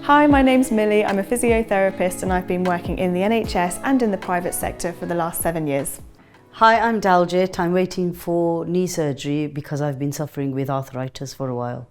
Hi, my name's Milly. I'm a physiotherapist and I've been working in the NHS and in the private sector for the last 7 years. Hi, I'm Daljit. I'm waiting for knee surgery because I've been suffering with arthritis for a while.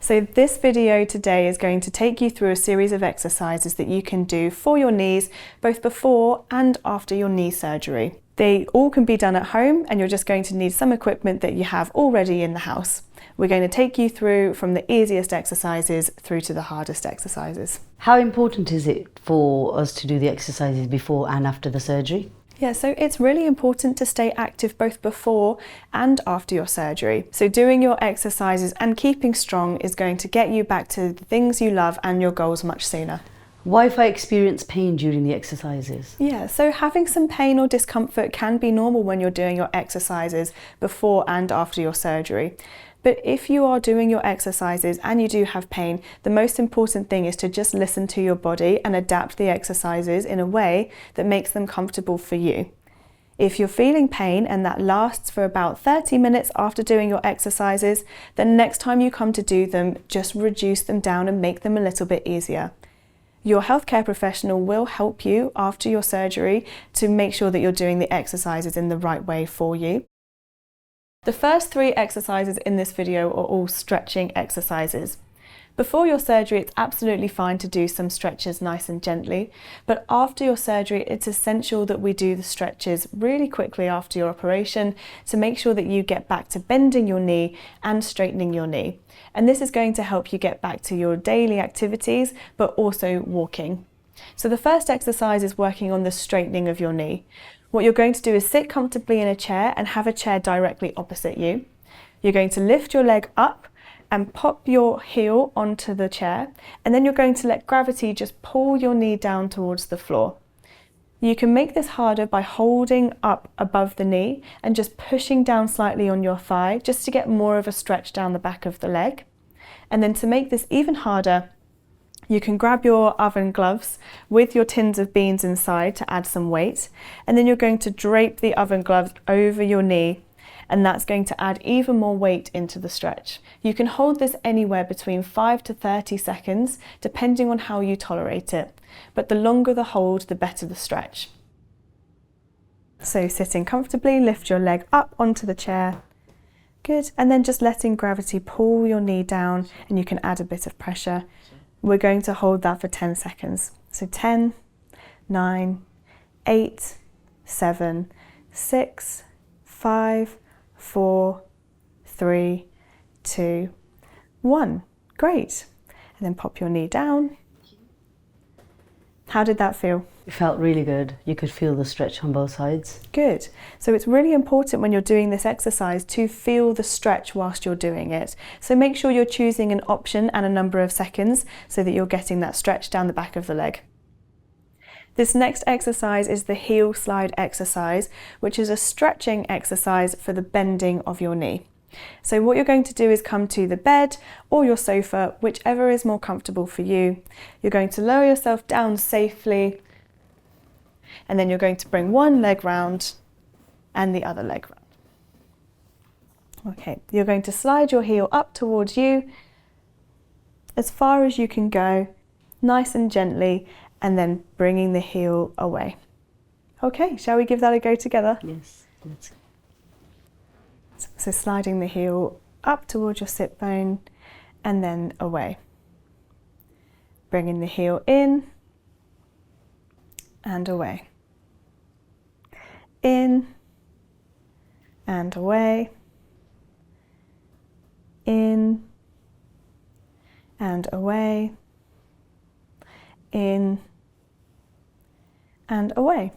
So this video today is going to take you through a series of exercises that you can do for your knees, both before and after your knee surgery. They all can be done at home and you're just going to need some equipment that you have already in the house. We're going to take you through from the easiest exercises through to the hardest exercises. How important is it for us to do the exercises before and after the surgery? Yeah, so it's really important to stay active both before and after your surgery. So doing your exercises and keeping strong is going to get you back to the things you love and your goals much sooner. What if I experience pain during the exercises? Yeah, so having some pain or discomfort can be normal when you're doing your exercises before and after your surgery. But if you are doing your exercises and you do have pain, the most important thing is to just listen to your body and adapt the exercises in a way that makes them comfortable for you. If you're feeling pain and that lasts for about 30 minutes after doing your exercises, then next time you come to do them, just reduce them down and make them a little bit easier. Your healthcare professional will help you after your surgery to make sure that you're doing the exercises in the right way for you. The first 3 exercises in this video are all stretching exercises. Before your surgery, it's absolutely fine to do some stretches nice and gently, but after your surgery, it's essential that we do the stretches really quickly after your operation to make sure that you get back to bending your knee and straightening your knee. And this is going to help you get back to your daily activities, but also walking. So the first exercise is working on the straightening of your knee. What you're going to do is sit comfortably in a chair and have a chair directly opposite you. You're going to lift your leg up and pop your heel onto the chair, and then you're going to let gravity just pull your knee down towards the floor. You can make this harder by holding up above the knee and just pushing down slightly on your thigh just to get more of a stretch down the back of the leg. And then to make this even harder, you can grab your oven gloves with your tins of beans inside to add some weight, and then you're going to drape the oven gloves over your knee, and that's going to add even more weight into the stretch. You can hold this anywhere between 5 to 30 seconds, depending on how you tolerate it, but the longer the hold, the better the stretch. So sitting comfortably, lift your leg up onto the chair. Good, and then just letting gravity pull your knee down, and you can add a bit of pressure. We're going to hold that for 10 seconds. So 10, 9, 8, 7, 6, 5, 4, 3, 2, 1. Great. And then pop your knee down. How did that feel? It felt really good. You could feel the stretch on both sides. Good. So it's really important when you're doing this exercise to feel the stretch whilst you're doing it. So make sure you're choosing an option and a number of seconds so that you're getting that stretch down the back of the leg. This next exercise is the heel slide exercise, which is a stretching exercise for the bending of your knee. So what you're going to do is come to the bed or your sofa, whichever is more comfortable for you. You're going to lower yourself down safely, and then you're going to bring one leg round and the other leg round. Okay, you're going to slide your heel up towards you as far as you can go, nice and gently, and then bringing the heel away. Okay, shall we give that a go together? Yes, let's go. So sliding the heel up towards your sit bone and then away. Bringing the heel in and away. In and away. In and away. In and away.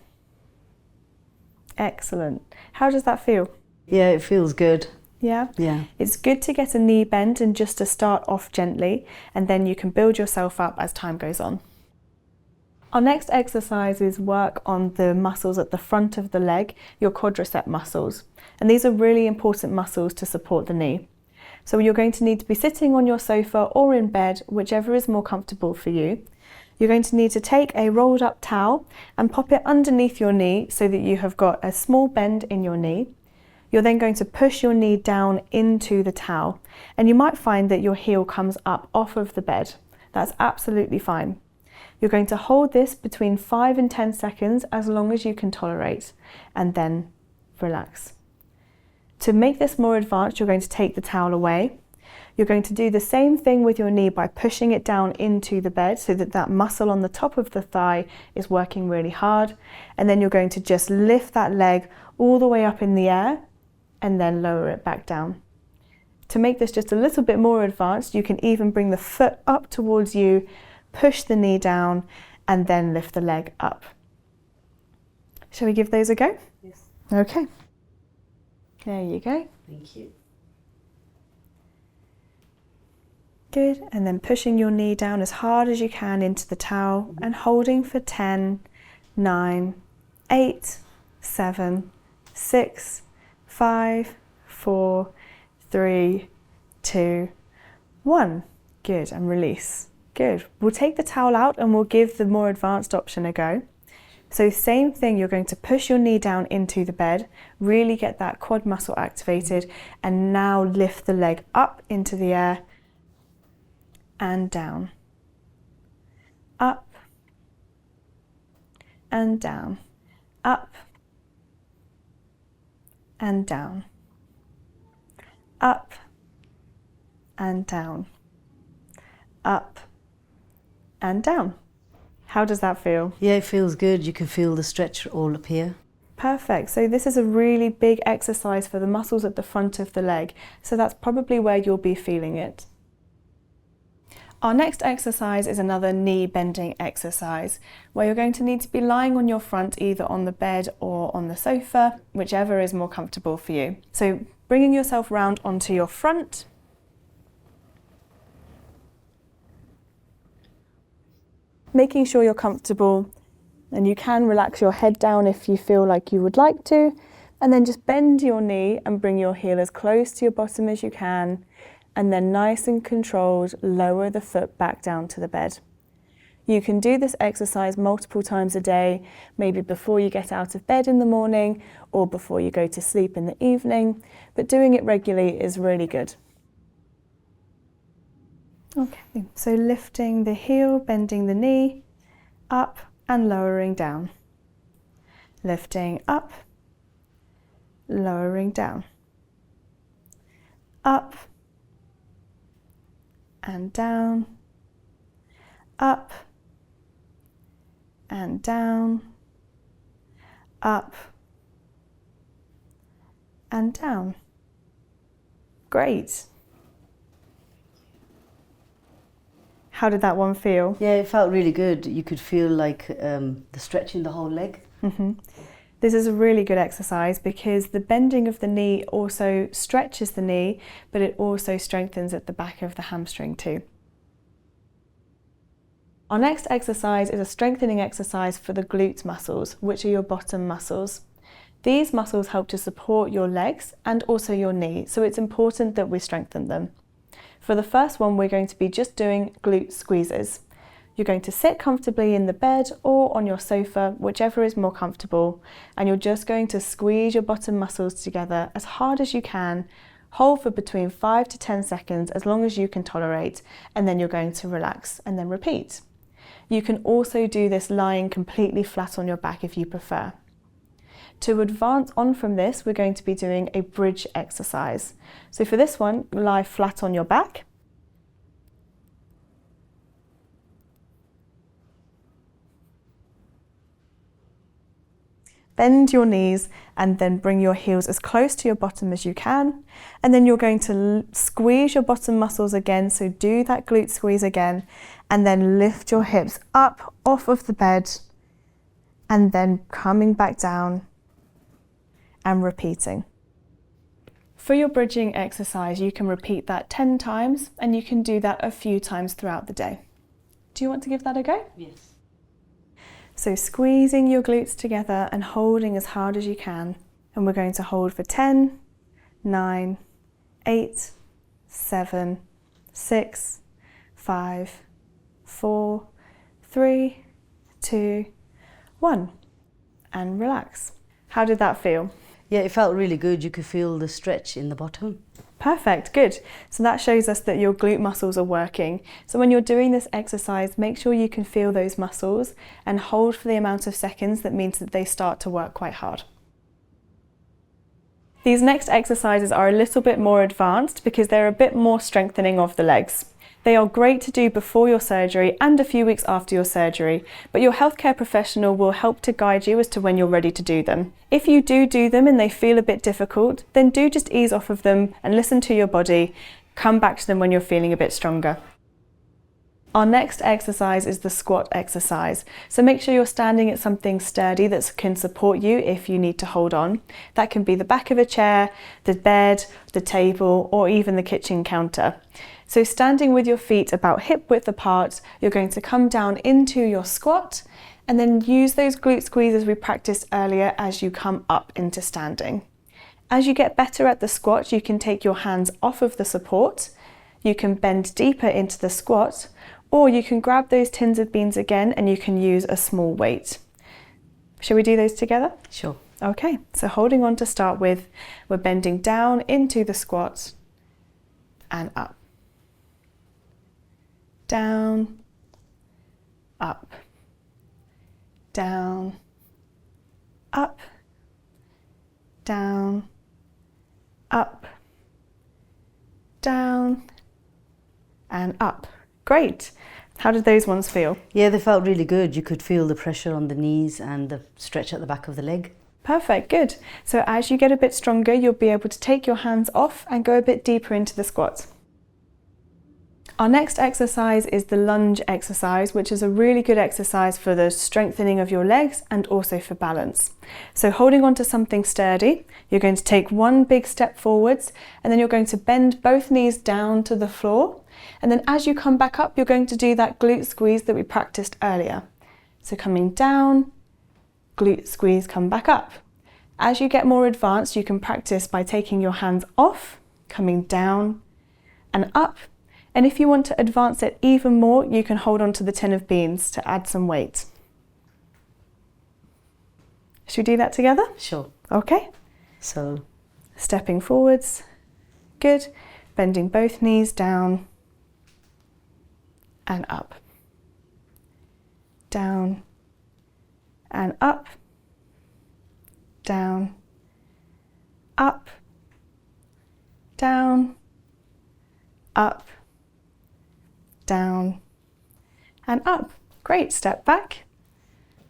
Excellent. How does that feel? Yeah, it feels good. Yeah? Yeah. It's good to get a knee bend and just to start off gently, and then you can build yourself up as time goes on. Our next exercise is work on the muscles at the front of the leg, your quadricep muscles. And these are really important muscles to support the knee. So you're going to need to be sitting on your sofa or in bed, whichever is more comfortable for you. You're going to need to take a rolled up towel and pop it underneath your knee so that you have got a small bend in your knee. You're then going to push your knee down into the towel, and you might find that your heel comes up off of the bed. That's absolutely fine. You're going to hold this between 5 and 10 seconds as long as you can tolerate, and then relax. To make this more advanced, you're going to take the towel away. You're going to do the same thing with your knee by pushing it down into the bed so that that muscle on the top of the thigh is working really hard. And then you're going to just lift that leg all the way up in the air and then lower it back down. To make this just a little bit more advanced, you can even bring the foot up towards you, push the knee down, and then lift the leg up. Shall we give those a go? Yes. Okay. There you go. Thank you. Good, and then pushing your knee down as hard as you can into the towel and holding for 10, 9, 8, 7, 6, 5, 4, 3, 2, 1. Good, and release. Good. We'll take the towel out and we'll give the more advanced option a go. So same thing, you're going to push your knee down into the bed, really get that quad muscle activated, and now lift the leg up into the air and down, up and down, up and down, up and down, up and down. How does that feel? Yeah, it feels good. You can feel the stretch all up here. Perfect. So this is a really big exercise for the muscles at the front of the leg. So that's probably where you'll be feeling it. Our next exercise is another knee bending exercise where you're going to need to be lying on your front, either on the bed or on the sofa, whichever is more comfortable for you. So bringing yourself round onto your front. Making sure you're comfortable, and you can relax your head down if you feel like you would like to, and then just bend your knee and bring your heel as close to your bottom as you can, and then nice and controlled, lower the foot back down to the bed. You can do this exercise multiple times a day, maybe before you get out of bed in the morning or before you go to sleep in the evening, but doing it regularly is really good. Okay, so lifting the heel, bending the knee, up and lowering down. Lifting up, lowering down. Up and down, up and down, up and down. Great. How did that one feel? Yeah, it felt really good. You could feel like the stretch in the whole leg. Mm-hmm. This is a really good exercise because the bending of the knee also stretches the knee, but it also strengthens at the back of the hamstring too. Our next exercise is a strengthening exercise for the glute muscles, which are your bottom muscles. These muscles help to support your legs and also your knee, so it's important that we strengthen them. For the first one, we're going to be just doing glute squeezes. You're going to sit comfortably in the bed or on your sofa, whichever is more comfortable, and you're just going to squeeze your bottom muscles together as hard as you can, hold for between 5 to 10 seconds as long as you can tolerate, and then you're going to relax and then repeat. You can also do this lying completely flat on your back if you prefer. To advance on from this, we're going to be doing a bridge exercise. So for this one, lie flat on your back. Bend your knees and then bring your heels as close to your bottom as you can. And then you're going to squeeze your bottom muscles again. So do that glute squeeze again, and then lift your hips up off of the bed and then coming back down and repeating. For your bridging exercise, you can repeat that 10 times and you can do that a few times throughout the day. Do you want to give that a go? Yes. So squeezing your glutes together and holding as hard as you can. And we're going to hold for 10, 9, 8, 7, 6, 5, 4, 3, 2, 1. And relax. How did that feel? Yeah, it felt really good. You could feel the stretch in the bottom. Perfect, good. So that shows us that your glute muscles are working. So when you're doing this exercise, make sure you can feel those muscles and hold for the amount of seconds that means that they start to work quite hard. These next exercises are a little bit more advanced because they're a bit more strengthening of the legs. They are great to do before your surgery and a few weeks after your surgery, but your healthcare professional will help to guide you as to when you're ready to do them. If you do them and they feel a bit difficult, then do just ease off of them and listen to your body. Come back to them when you're feeling a bit stronger. Our next exercise is the squat exercise. So make sure you're standing at something sturdy that can support you if you need to hold on. That can be the back of a chair, the bed, the table, or even the kitchen counter. So standing with your feet about hip width apart, you're going to come down into your squat and then use those glute squeezes we practiced earlier as you come up into standing. As you get better at the squat, you can take your hands off of the support, you can bend deeper into the squat, or you can grab those tins of beans again and you can use a small weight. Shall we do those together? Sure. Okay, so holding on to start with, we're bending down into the squat and up. Down, up, down, up, down, up, down, and up. Great. How did those ones feel? Yeah, they felt really good. You could feel the pressure on the knees and the stretch at the back of the leg. Perfect, good. So as you get a bit stronger, you'll be able to take your hands off and go a bit deeper into the squat. Our next exercise is the lunge exercise, which is a really good exercise for the strengthening of your legs and also for balance. So holding on to something sturdy, you're going to take one big step forwards and then you're going to bend both knees down to the floor. And then as you come back up, you're going to do that glute squeeze that we practiced earlier. So coming down, glute squeeze, come back up. As you get more advanced, you can practice by taking your hands off, coming down and up. And if you want to advance it even more, you can hold on to the tin of beans to add some weight. Should we do that together? Sure. Okay. So, stepping forwards. Good. Bending both knees down and up. Down and up. Down. Up. Down. Up. Down and up. Great, step back.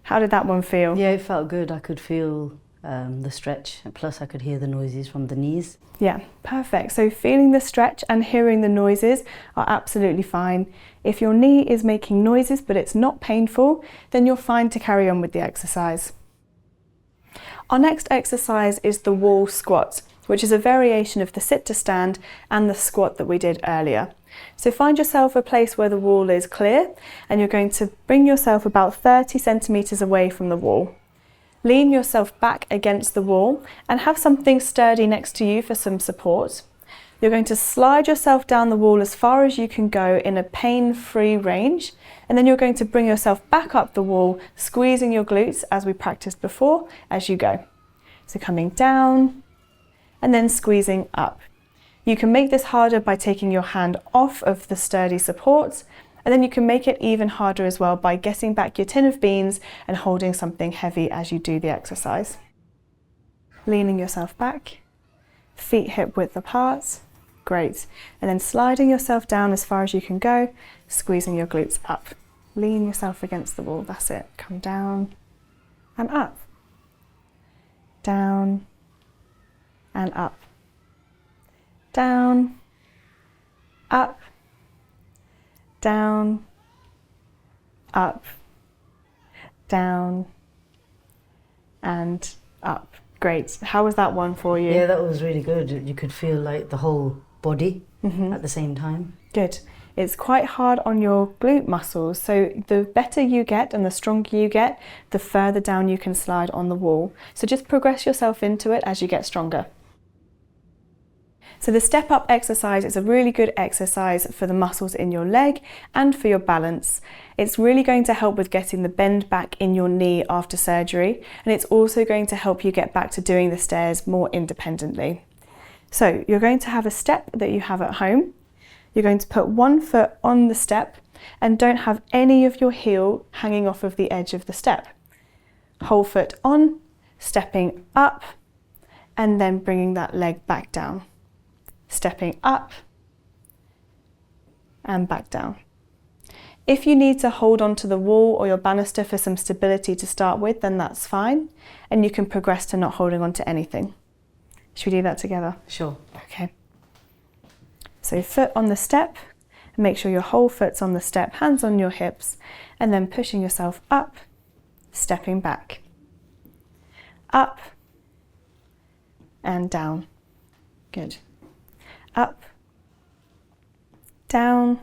How did that one feel? yeah, it felt good. I could feel the stretch, and plus I could hear the noises from the knees. Yeah, perfect. So feeling the stretch and hearing the noises are absolutely fine. If your knee is making noises but it's not painful, then you're fine to carry on with the exercise. Our next exercise is the wall squat, which is a variation of the sit to stand and the squat that we did earlier. So find yourself a place where the wall is clear and you're going to bring yourself about 30 centimeters away from the wall. Lean yourself back against the wall and have something sturdy next to you for some support. You're going to slide yourself down the wall as far as you can go in a pain-free range, and then you're going to bring yourself back up the wall, squeezing your glutes as we practiced before as you go. So coming down and then squeezing up. You can make this harder by taking your hand off of the sturdy support, and then you can make it even harder as well by getting back your tin of beans and holding something heavy as you do the exercise. Leaning yourself back, feet hip width apart, great. And then sliding yourself down as far as you can go, squeezing your glutes up. Lean yourself against the wall, that's it. Come down and up, down and up, down, up, down, up, down, and up. Great. How was that one for you? Yeah, that was really good. You could feel like the whole body at the same time. Good. It's quite hard on your glute muscles, so the better you get and the stronger you get, the further down you can slide on the wall. So just progress yourself into it as you get stronger. So the step up exercise is a really good exercise for the muscles in your leg and for your balance. It's really going to help with getting the bend back in your knee after surgery, and it's also going to help you get back to doing the stairs more independently. So you're going to have a step that you have at home. You're going to put one foot on the step and don't have any of your heel hanging off of the edge of the step. Whole foot on, stepping up, and then bringing that leg back down. Stepping up and back down. If you need to hold onto the wall or your banister for some stability to start with, then that's fine, and you can progress to not holding onto anything. Should we do that together? Sure. Okay. So foot on the step, and make sure your whole foot's on the step, hands on your hips, and then pushing yourself up, stepping back. Up and down. Good. Up, down,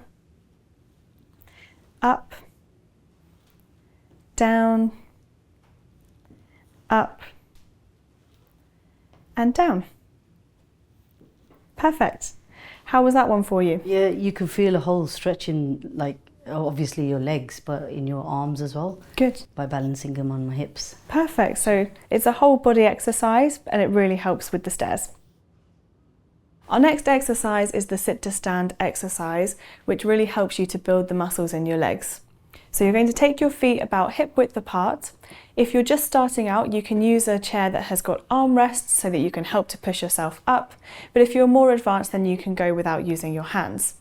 up, down, up, and down. Perfect. How was that one for you? Yeah, you can feel a whole stretch in, like, obviously your legs, but in your arms as well. Good. By balancing them on my hips. Perfect. So it's a whole body exercise and it really helps with the stairs. Our next exercise is the sit to stand exercise, which really helps you to build the muscles in your legs. So you're going to take your feet about hip width apart. If you're just starting out, you can use a chair that has got armrests so that you can help to push yourself up. But if you're more advanced, then you can go without using your hands.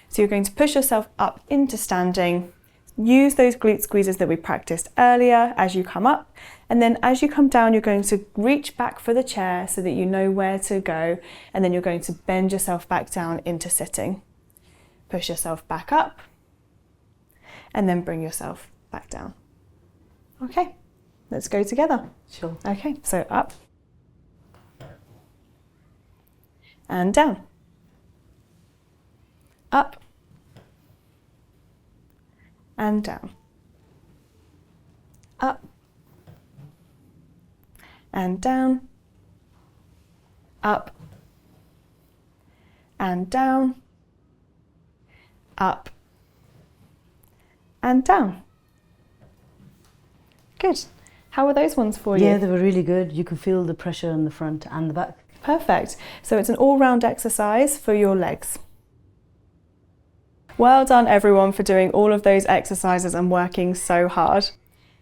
So you're going to push yourself up into standing. Use those glute squeezes that we practiced earlier as you come up. And then as you come down, you're going to reach back for the chair so that you know where to go. And then you're going to bend yourself back down into sitting. Push yourself back up. And then bring yourself back down. Okay, let's go together. Sure. Okay, so up. And down. Up. And down. Up. And down. Up. And down. Up. And down. Good. How were those ones for you? Yeah, they were really good. You can feel the pressure on the front and the back. Perfect. So it's an all-round exercise for your legs. Well done everyone for doing all of those exercises and working so hard.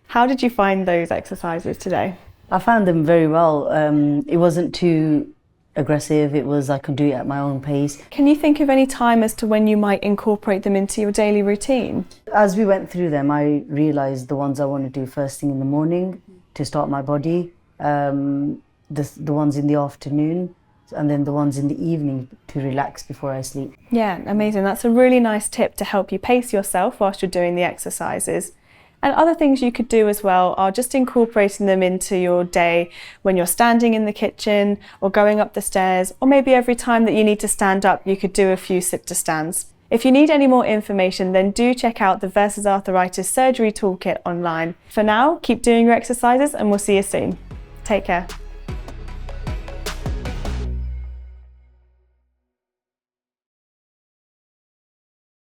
How did you find those exercises today? I found them very well. It wasn't too aggressive. It was, I could do it at my own pace. Can you think of any time as to when you might incorporate them into your daily routine? As we went through them, I realised the ones I want to do first thing in the morning to start my body, the ones in the afternoon, and then the ones in the evening to relax before I sleep. Yeah, amazing. That's a really nice tip to help you pace yourself whilst you're doing the exercises. And other things you could do as well are just incorporating them into your day when you're standing in the kitchen or going up the stairs, or maybe every time that you need to stand up, you could do a few sit to stands. If you need any more information, then do check out the Versus Arthritis Surgery Toolkit online. For now, keep doing your exercises and we'll see you soon. Take care.